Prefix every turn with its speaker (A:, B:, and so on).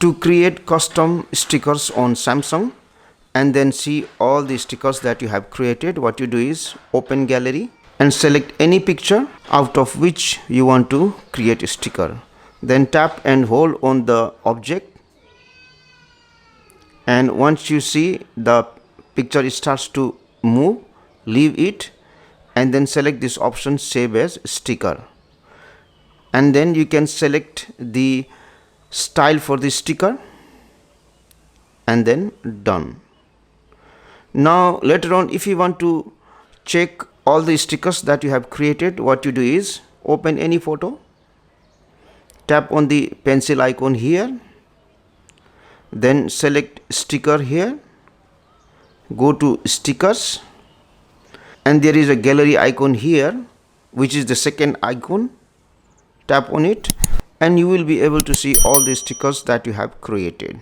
A: To create custom stickers on Samsung and then see all the stickers that you have created, what you do is open gallery and select any picture out of which you want to create a sticker. Then tap and hold on the object, and once you see the picture starts to move, leave it and then select this option save as sticker, and then you can select the style for the sticker and then done. Now later on, if you want to check all the stickers that you have created, what you do is open any photo, tap on the pencil icon here, then select sticker here, go to stickers, and there is a gallery icon here which is the second icon. Tap on it and you will be able to see all the stickers that you have created.